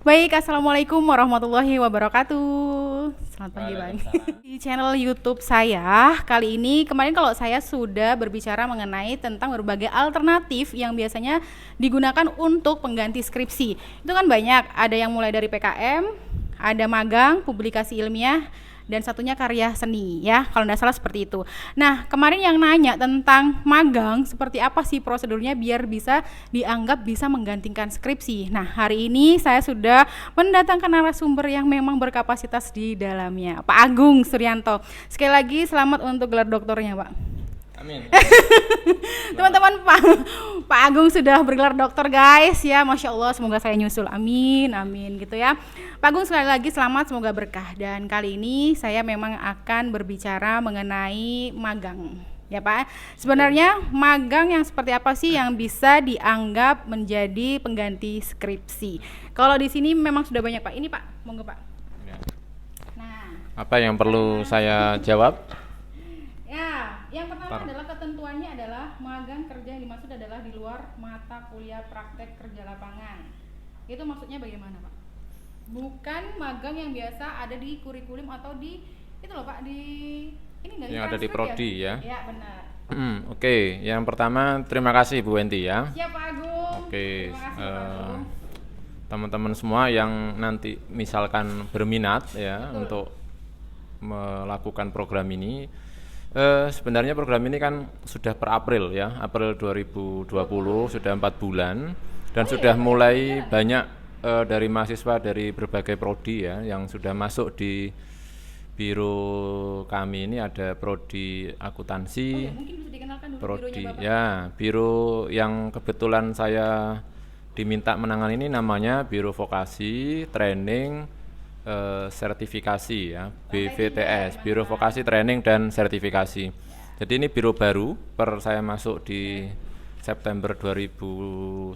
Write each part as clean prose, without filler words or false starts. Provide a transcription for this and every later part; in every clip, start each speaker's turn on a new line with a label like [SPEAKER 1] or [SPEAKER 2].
[SPEAKER 1] Baik, Assalamualaikum warahmatullahi wabarakatuh. Selamat pagi Bang. Di channel YouTube saya, kali ini kemarin kalau saya sudah berbicara mengenai tentang berbagai alternatif yang biasanya digunakan untuk pengganti skripsi. Itu kan banyak, ada yang mulai dari PKM, ada magang, publikasi ilmiah, dan satunya karya seni ya, kalau tidak salah seperti itu. Nah, kemarin yang nanya tentang magang, seperti apa sih prosedurnya biar bisa dianggap bisa menggantikan skripsi. Nah, hari ini saya sudah mendatangkan narasumber yang memang berkapasitas di dalamnya, Pak Agung Suryanto. Sekali lagi selamat untuk gelar doktornya, Pak.
[SPEAKER 2] Amin.
[SPEAKER 1] Teman-teman, Pak Agung sudah bergelar doktor guys ya, Masya Allah, semoga saya nyusul, amin amin gitu ya. Pak Agung sekali lagi selamat, semoga berkah. Dan kali ini saya memang akan berbicara mengenai magang ya Pak. Sebenarnya magang yang seperti apa sih yang bisa dianggap menjadi pengganti skripsi? Kalau di sini memang sudah banyak Pak. Ini Pak, monggo Pak.
[SPEAKER 2] Ya.
[SPEAKER 1] Nah,
[SPEAKER 2] Apa yang perlu saya jawab?
[SPEAKER 1] ya, yang pertama adalah ketentuannya adalah magang kerja yang dimaksud adalah di luar mata kuliah praktek kerja lapangan. Itu maksudnya bagaimana Pak? Bukan magang yang biasa ada di kurikulum atau di itu loh Pak, di ini nggak
[SPEAKER 2] Yang ada di prodi ya?
[SPEAKER 1] Ya benar.
[SPEAKER 2] Oke. Yang pertama terima kasih Bu Wenti ya.
[SPEAKER 1] Siap Pak Agung.
[SPEAKER 2] Oke,
[SPEAKER 1] Terima kasih Pak Agung.
[SPEAKER 2] teman-teman semua yang nanti misalkan berminat ya
[SPEAKER 1] Betul.
[SPEAKER 2] untuk melakukan program ini, sebenarnya program ini kan sudah per April ya, April 2020 sudah 4 bulan dan sudah mulai banyak dari mahasiswa dari berbagai prodi ya yang sudah masuk di biro kami. Ini ada prodi akuntansi,
[SPEAKER 1] Mungkin bisa dikenalkan dulu
[SPEAKER 2] prodi
[SPEAKER 1] bironya Bapak.
[SPEAKER 2] ya, biro yang kebetulan saya diminta menangani ini namanya Biro Vokasi Training Sertifikasi ya, BVTS, Biro Vokasi Training dan Sertifikasi. Jadi ini biro baru, per saya masuk di September 2019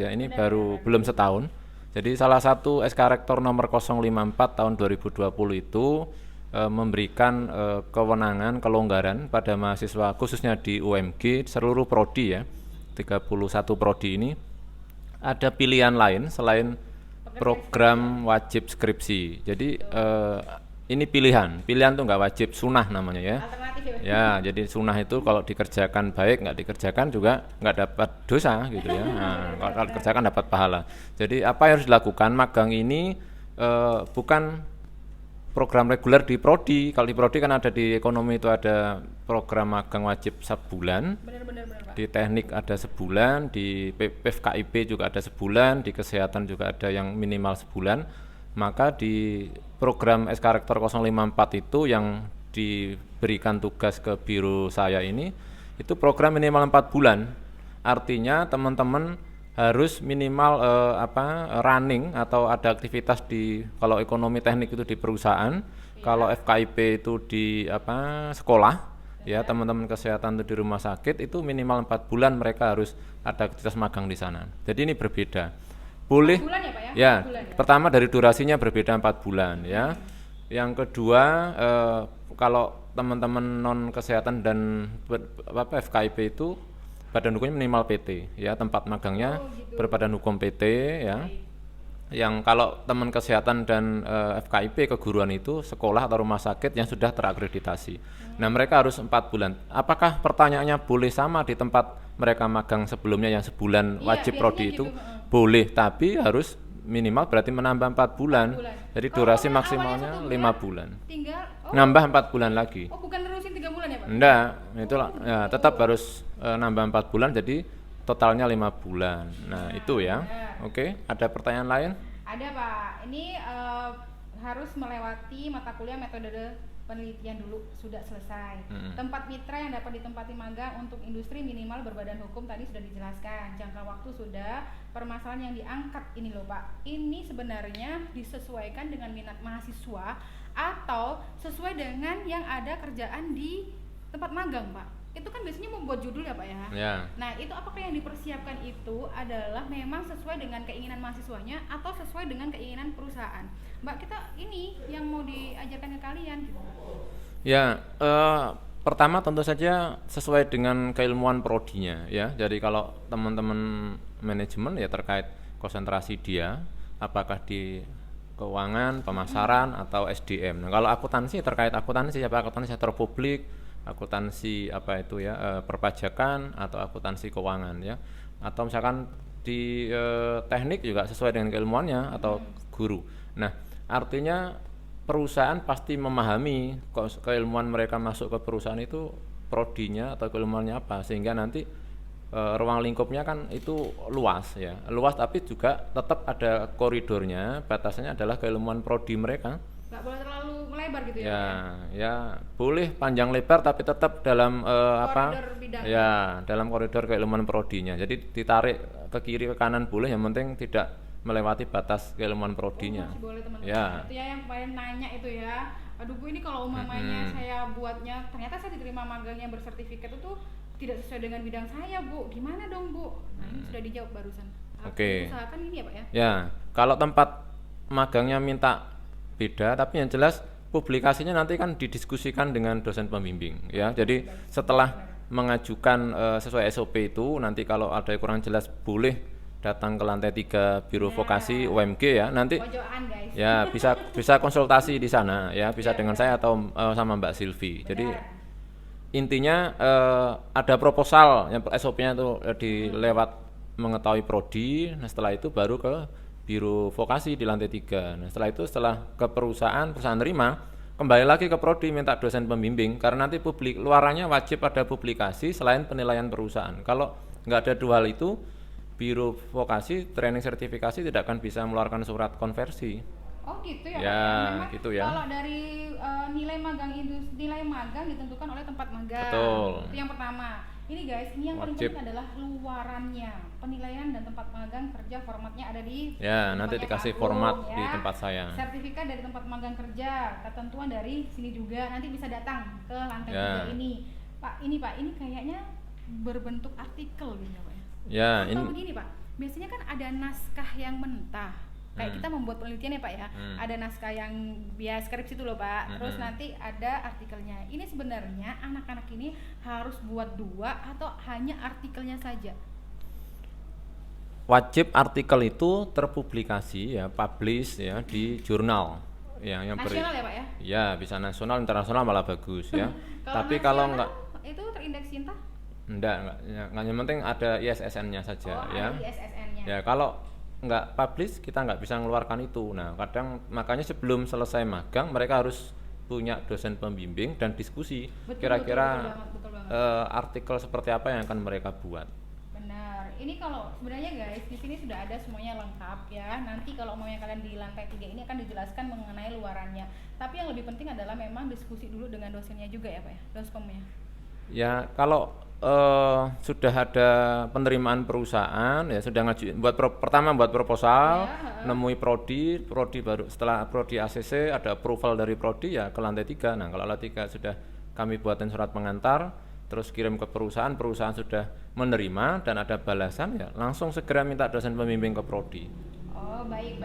[SPEAKER 2] ya, ini baru belum setahun. Jadi salah satu SK Rektor nomor 054 tahun 2020 itu memberikan kewenangan, kelonggaran pada mahasiswa khususnya di UMG seluruh prodi ya, 31 prodi ini ada pilihan lain selain program wajib skripsi. Jadi ini pilihan tuh nggak wajib, sunah namanya ya.
[SPEAKER 1] Alternatif ya Pak.
[SPEAKER 2] Ya, jadi sunnah itu kalau dikerjakan baik, nggak dikerjakan juga nggak dapat dosa gitu ya. Nah, kalau dikerjakan dapat pahala. Jadi apa yang harus dilakukan? Magang ini bukan program reguler di prodi. Kalau di prodi kan ada di ekonomi itu ada program magang wajib sebulan.
[SPEAKER 1] Benar Pak.
[SPEAKER 2] Di teknik ada sebulan, di PFKIP juga ada sebulan, di kesehatan juga ada yang minimal sebulan. Maka di program SK Rektor 054 itu yang diberikan tugas ke biro saya ini, itu program minimal 4 bulan. Artinya teman-teman harus minimal running atau ada aktivitas di, kalau ekonomi teknik itu di perusahaan, kalau FKIP itu di sekolah. Ya, teman-teman kesehatan itu di rumah sakit, itu minimal 4 bulan mereka harus ada aktivitas magang di sana. Jadi ini berbeda. Boleh
[SPEAKER 1] 4 bulan ya Pak ya?
[SPEAKER 2] ya,
[SPEAKER 1] 4 bulan ya?
[SPEAKER 2] pertama dari durasinya berbeda 4 bulan ya. Yang kedua kalau teman-teman non kesehatan dan FKIP itu badan hukumnya minimal PT ya, tempat magangnya berbadan hukum PT ya. Yang kalau teman kesehatan dan FKIP keguruan itu sekolah atau rumah sakit yang sudah terakreditasi. Nah, mereka harus 4 bulan. Apakah pertanyaannya boleh sama di tempat mereka magang sebelumnya yang sebulan wajib prodi itu? Boleh, tapi harus minimal berarti menambah 4 bulan. Jadi durasi maksimalnya 5 bulan.
[SPEAKER 1] Tinggal
[SPEAKER 2] Nambah 4 bulan lagi.
[SPEAKER 1] bukan nerusin 3 bulan ya Pak?
[SPEAKER 2] Enggak, itulah ya, tetap harus nambah 4 bulan, jadi totalnya 5 bulan. Nah, itu ya. Oke, ada pertanyaan lain?
[SPEAKER 1] Ada Pak, ini harus melewati mata kuliah metode penelitian dulu, sudah selesai. Tempat mitra yang dapat ditempati magang untuk industri minimal berbadan hukum tadi sudah dijelaskan. Jangka waktu sudah, permasalahan yang diangkat ini loh Pak, ini sebenarnya disesuaikan dengan minat mahasiswa atau sesuai dengan yang ada kerjaan di tempat magang Pak. Itu kan biasanya membuat judul ya Pak ya.
[SPEAKER 2] Ya.
[SPEAKER 1] Nah, itu apakah yang dipersiapkan itu adalah memang sesuai dengan keinginan mahasiswanya atau sesuai dengan keinginan perusahaan? Mbak, kita ini yang mau diajarkan ke kalian gitu.
[SPEAKER 2] Ya, pertama tentu saja sesuai dengan keilmuan prodinya ya. Jadi kalau teman-teman manajemen ya terkait konsentrasi dia, apakah di keuangan, pemasaran atau SDM. Nah, kalau akuntansi terkait akuntansi apa akuntansi sektor publik, akuntansi apa itu ya perpajakan atau akuntansi keuangan ya. Atau misalkan di teknik juga sesuai dengan keilmuannya atau guru. Nah, artinya perusahaan pasti memahami keilmuan mereka masuk ke perusahaan itu prodinya atau keilmuannya apa sehingga nanti ruang lingkupnya kan itu luas ya, luas tapi juga tetap ada koridornya, batasannya adalah keilmuan prodi mereka.
[SPEAKER 1] Nggak boleh terlalu melebar gitu ya,
[SPEAKER 2] Ya,
[SPEAKER 1] Pak
[SPEAKER 2] ya boleh panjang lebar tapi tetap dalam
[SPEAKER 1] koridor bidang.
[SPEAKER 2] ya dalam koridor keilmuan prodinya. Jadi ditarik ke kiri ke kanan boleh, yang penting tidak melewati batas keilmuan prodinya.
[SPEAKER 1] Masih boleh teman-teman.
[SPEAKER 2] Ya.
[SPEAKER 1] Itu ya yang kemarin nanya itu ya. Aduh Bu, ini kalau umpamanya saya buatnya ternyata saya diterima magang yang bersertifikat itu tidak sesuai dengan bidang saya Bu, gimana dong Bu? Nah ini sudah dijawab barusan.
[SPEAKER 2] Oke.
[SPEAKER 1] Usahakan ini ya Pak ya.
[SPEAKER 2] Ya, kalau tempat magangnya minta beda, tapi yang jelas publikasinya nanti kan didiskusikan dengan dosen pembimbing ya. Jadi setelah mengajukan sesuai SOP itu, nanti kalau ada yang kurang jelas boleh datang ke lantai 3 Biro Vokasi UMG ya. Nanti
[SPEAKER 1] Pojokan guys.
[SPEAKER 2] ya bisa konsultasi di sana ya, bisa dengan saya atau sama Mbak Silvi. Jadi intinya ada proposal yang SOP-nya itu dilewat mengetahui prodi. Nah, setelah itu baru ke Biro Vokasi di lantai 3. Nah, setelah ke perusahaan terima, kembali lagi ke prodi minta dosen pembimbing karena nanti luarannya wajib ada publikasi selain penilaian perusahaan. Kalau nggak ada dua hal itu, Biro Vokasi training sertifikasi tidak akan bisa mengeluarkan surat konversi.
[SPEAKER 1] Oh gitu ya,
[SPEAKER 2] Ya,
[SPEAKER 1] Pak ya. Memang
[SPEAKER 2] gitu ya.
[SPEAKER 1] Kalau dari nilai magang ditentukan oleh tempat magang.
[SPEAKER 2] Betul.
[SPEAKER 1] Itu yang pertama. Ini guys, ini yang paling
[SPEAKER 2] Wajib.
[SPEAKER 1] penting adalah luarannya. Penilaian dan tempat magang kerja formatnya ada di
[SPEAKER 2] Ya, nanti
[SPEAKER 1] tempatnya
[SPEAKER 2] dikasih
[SPEAKER 1] Pak Agung,
[SPEAKER 2] format
[SPEAKER 1] ya.
[SPEAKER 2] di tempat saya.
[SPEAKER 1] Sertifikat dari tempat magang kerja, ketentuan dari sini juga. Nanti bisa datang ke lantai
[SPEAKER 2] Ya.
[SPEAKER 1] 3 ini. Pak, ini kayaknya berbentuk artikel gitu ya, Pak ya.
[SPEAKER 2] Ya,
[SPEAKER 1] Atau begini Pak, biasanya kan ada naskah yang mentah. Kayak kita membuat penelitian ya Pak ya, ada naskah yang biasa skripsi itu loh Pak, terus nanti ada artikelnya. Ini sebenarnya anak-anak ini harus buat 2 atau hanya artikelnya saja?
[SPEAKER 2] wajib artikel itu terpublikasi ya, publish ya di jurnal ya, yang
[SPEAKER 1] Nasional ya Pak ya?
[SPEAKER 2] ya bisa nasional, internasional malah bagus ya. Tapi
[SPEAKER 1] nasional,
[SPEAKER 2] kalau enggak
[SPEAKER 1] itu terindeks Sinta?
[SPEAKER 2] enggak ya, yang penting ada ISSN-nya saja ya.
[SPEAKER 1] Ada ISSN-nya.
[SPEAKER 2] Ya, kalau nggak publish kita nggak bisa mengeluarkan itu. Nah, kadang makanya sebelum selesai magang mereka harus punya dosen pembimbing dan diskusi kira-kira
[SPEAKER 1] betul banget.
[SPEAKER 2] artikel seperti apa yang akan mereka buat.
[SPEAKER 1] Benar. Ini kalau sebenarnya guys di sini sudah ada semuanya lengkap ya. Nanti kalau mau yang kalian di lantai 3 ini akan dijelaskan mengenai luarannya. Tapi yang lebih penting adalah memang diskusi dulu dengan dosennya juga ya Pak ya, dospemnya.
[SPEAKER 2] Ya, kalau sudah ada penerimaan perusahaan ya sudah ngajuin pertama buat proposal, nemui prodi baru setelah prodi ACC ada approval dari prodi ya ke lantai 3. Nah, kalau lantai 3 sudah kami buatin surat pengantar terus kirim ke perusahaan sudah menerima dan ada balasan ya langsung segera minta dosen pembimbing ke prodi.
[SPEAKER 1] Oh baik.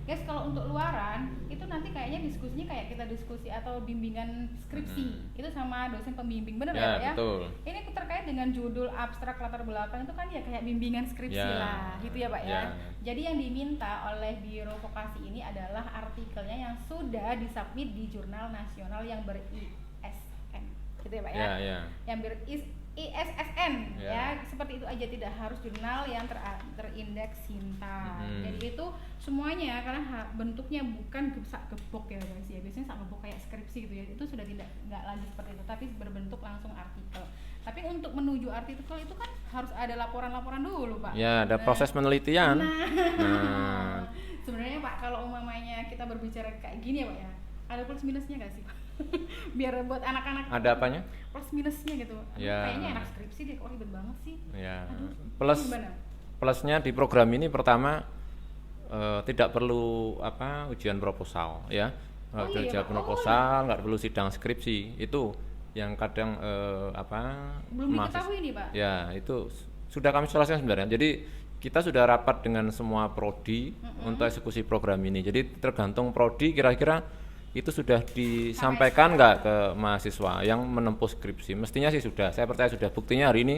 [SPEAKER 1] Guys, kalau untuk luaran itu nanti kayaknya diskusinya kayak kita diskusi atau bimbingan skripsi itu sama dosen pembimbing, bener
[SPEAKER 2] Ya,
[SPEAKER 1] ya?
[SPEAKER 2] betul.
[SPEAKER 1] Ini terkait dengan judul abstrak latar belakang itu kan ya kayak bimbingan skripsi
[SPEAKER 2] Ya.
[SPEAKER 1] lah, gitu ya Pak ya.
[SPEAKER 2] Ya.
[SPEAKER 1] Jadi yang diminta oleh Biro Vokasi ini adalah artikelnya yang sudah disubmit di jurnal nasional yang ber-ISN, gitu ya Pak ya?
[SPEAKER 2] Ya.
[SPEAKER 1] Yang ber-ISSN ya, seperti itu aja, tidak harus jurnal yang terindeks Sinta. Jadi itu semuanya karena bentuknya bukan sak gebok ya guys ya, biasanya sak gebok kayak skripsi gitu ya, itu sudah nggak lagi seperti itu, tapi berbentuk langsung artikel. Tapi untuk menuju artikel itu kan harus ada laporan-laporan dulu Pak.
[SPEAKER 2] Ya, ada proses penelitian.
[SPEAKER 1] Nah. Sebenarnya Pak, kalau umpamanya kita berbicara kayak gini ya Pak ya, ada plus minusnya nggak sih Pak? Biar buat anak-anak
[SPEAKER 2] Ada apanya?
[SPEAKER 1] plus minusnya gitu.
[SPEAKER 2] Ya.
[SPEAKER 1] Kayaknya enak skripsi deh, kok ribet banget sih.
[SPEAKER 2] Ya.
[SPEAKER 1] Aduh, gimana?
[SPEAKER 2] Plusnya di program ini pertama tidak perlu ujian proposal ya. Ujian proposal, nggak perlu sidang skripsi. Itu yang kadang
[SPEAKER 1] Belum diketahui nih Pak.
[SPEAKER 2] Ya, itu sudah kami jelaskan sebenarnya. Jadi kita sudah rapat dengan semua prodi untuk eksekusi program ini. Jadi tergantung prodi kira-kira itu sudah disampaikan nggak ke mahasiswa yang menempuh skripsi. Mestinya sih sudah. Saya percaya sudah. Buktinya hari ini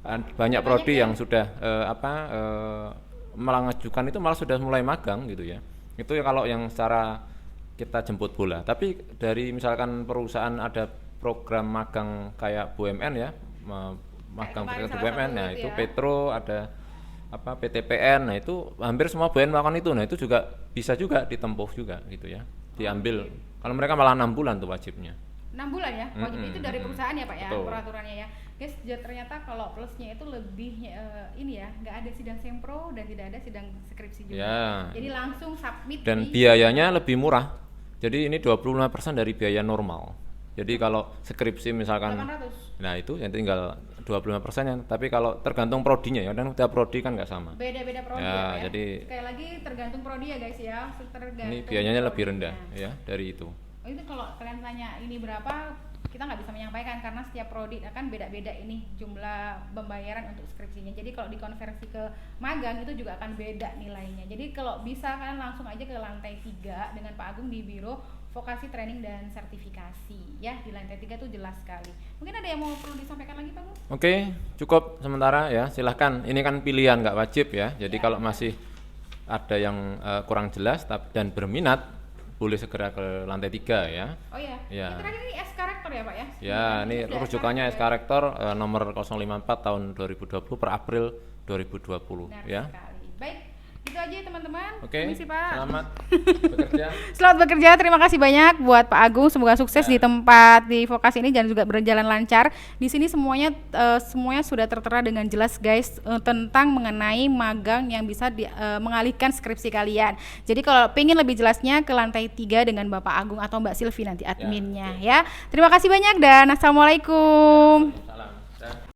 [SPEAKER 2] banyak prodi yang sudah mengajukan itu malah sudah mulai magang gitu ya. Itu ya kalau yang secara kita jemput bola. Tapi dari misalkan perusahaan ada program magang kayak BUMN ya, magang berkat BUMN, nah itu
[SPEAKER 1] ya.
[SPEAKER 2] Petro, ada apa PTPN, nah itu hampir semua BUMN melakukan itu. Nah itu juga bisa juga ditempuh juga gitu ya, diambil. Kalau mereka malah 6 bulan tuh wajibnya.
[SPEAKER 1] 6 bulan ya, wajib itu dari perusahaan ya Pak ya,
[SPEAKER 2] Betul.
[SPEAKER 1] peraturannya ya guys. Ternyata kalau plusnya itu lebih ini ya, nggak ada sidang sempro dan tidak ada sidang skripsi juga
[SPEAKER 2] Ya.
[SPEAKER 1] jadi langsung submit
[SPEAKER 2] Dan biayanya lebih murah, jadi ini 25% dari biaya normal. Jadi kalau skripsi misalkan
[SPEAKER 1] 800.
[SPEAKER 2] nah itu yang tinggal 25%-nya, tapi kalau tergantung prodinya ya, dan tiap prodi kan nggak sama.
[SPEAKER 1] Beda-beda prodi
[SPEAKER 2] Ya,
[SPEAKER 1] ya, Pak ya.
[SPEAKER 2] jadi
[SPEAKER 1] sekali lagi tergantung prodi ya guys ya, tergantung
[SPEAKER 2] ini biayanya lebih
[SPEAKER 1] prodinya.
[SPEAKER 2] rendah ya dari itu.
[SPEAKER 1] Oh, itu kalau kalian tanya ini berapa, kita nggak bisa menyampaikan karena setiap prodi akan beda-beda ini jumlah pembayaran untuk skripsinya. Jadi kalau dikonversi ke magang itu juga akan beda nilainya. Jadi kalau bisa kalian langsung aja ke lantai 3 dengan Pak Agung di Biro Vokasi Training dan Sertifikasi ya. Di lantai 3 tuh jelas sekali. Mungkin ada yang mau perlu disampaikan lagi Pak Agung?
[SPEAKER 2] Oke, cukup sementara ya. Silahkan. Ini kan pilihan, nggak wajib ya. Jadi kalau masih ada yang kurang jelas dan berminat, boleh segera ke lantai 3 ya.
[SPEAKER 1] Oh iya.
[SPEAKER 2] Ya.
[SPEAKER 1] Yang terakhir ini SK Rektor ya Pak ya?
[SPEAKER 2] Ya, ini rujukannya SK Rektor nomor 054 tahun 2020 per April 2020
[SPEAKER 1] Benar
[SPEAKER 2] ya.
[SPEAKER 1] sekali. Baik, itu aja teman-teman.
[SPEAKER 2] Oke.
[SPEAKER 1] Permisi, Pak.
[SPEAKER 2] Selamat bekerja.
[SPEAKER 1] Selamat bekerja, terima kasih banyak buat Pak Agung. Semoga sukses di tempat di vokasi ini dan juga berjalan lancar. Di sini semuanya sudah tertera dengan jelas guys tentang mengenai magang yang bisa mengalihkan skripsi kalian. Jadi kalau pengen lebih jelasnya ke lantai 3 dengan Bapak Agung atau Mbak Silvi nanti adminnya ya. Terima kasih banyak dan assalamualaikum.
[SPEAKER 2] Salam.